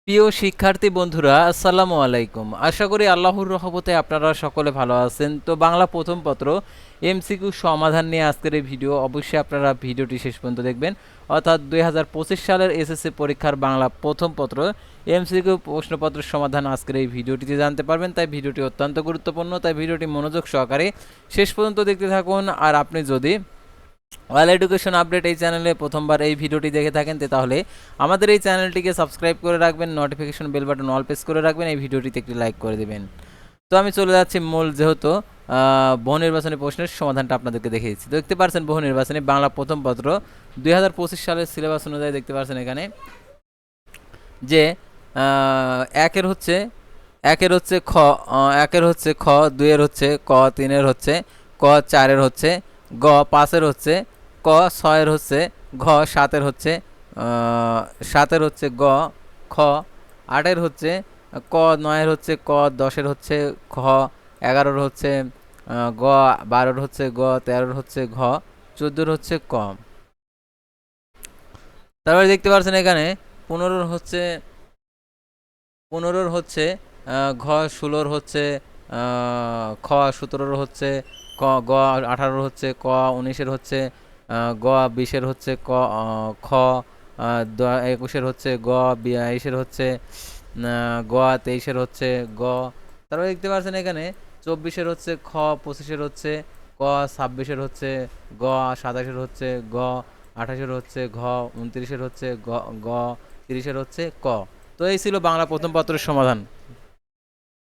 প্রিয় শিক্ষার্থী বন্ধুরা, আসসালামু আলাইকুম। আশা করি আল্লাহর রহমতে আপনারা সকলে ভালো আছেন। তো বাংলা প্রথম পত্র এমসিকিউ সমাধান নিয়ে আজকের এই ভিডিও। অবশ্যই আপনারা ভিডিওটি শেষ পর্যন্ত দেখবেন। অর্থাৎ 2025 সালের এসএসসি পরীক্ষার বাংলা প্রথম পত্র এমসিকিউ প্রশ্নপত্রের সমাধান আজকের এই ভিডিওটিতে জানতে পারবেন। তাই ভিডিওটি অত্যন্ত গুরুত্বপূর্ণ, তাই ভিডিওটি মনোযোগ সহকারে শেষ পর্যন্ত দেখতে থাকুন। আর আপনি যদি অল এডুকেশন আপডেট এই চ্যানেলে প্রথমবার এই ভিডিওটি দেখে থাকেন তাহলে আমাদের এই চ্যানেলটিকে সাবস্ক্রাইব করে রাখবেন, notification bell button all press করে রাখবেন, এই ভিডিওটিতে একটি লাইক করে দেবেন। তো আমি চলে যাচ্ছি মূল, যেহেতু বহু নির্বাচনী প্রশ্নের সমাধানটা আপনাদেরকে দেখে দিচ্ছি। দেখতে পাচ্ছেন বহু নির্বাচনী বাংলা প্রথম পত্র 2025 সালের সিলেবাস অনুযায়ী দেখতে পাচ্ছেন এখানে যে একের হচ্ছে খ, একের হচ্ছে খ, দুইয়ের হচ্ছে ক, তিনের হচ্ছে ক, চারের হচ্ছে গ, পাঁচের হচ্ছে ক, ছয়ের হচ্ছে ঘ, সাতের হচ্ছে গ, খ, আটের হচ্ছে ক, নয়ের হচ্ছে ক, দশের হচ্ছে খ, এগারোর হচ্ছে গ, বারোর হচ্ছে গ, তেরোর হচ্ছে ঘ, চোদ্দোর হচ্ছে ক। তারপরে দেখতে পাচ্ছেন এখানে পনেরোর হচ্ছে ঘ, ষোলোর হচ্ছে খ, সতেরোর হচ্ছে ক, গ, আঠারোর হচ্ছে ক, উনিশের হচ্ছে গ, বিশের হচ্ছে ক, খ, একুশের হচ্ছে গ, বাইশের হচ্ছে গ, তেইশের হচ্ছে গ। তারপরে দেখতে পাচ্ছেন এখানে চব্বিশের হচ্ছে খ, পঁচিশের হচ্ছে ক, ছাব্বিশের হচ্ছে গ, সাতাশের হচ্ছে গ, আঠাশের হচ্ছে ঘ, 29-এর হচ্ছে গ, 30-এর হচ্ছে ক। তো এই ছিল বাংলা প্রথম পত্রের সমাধান।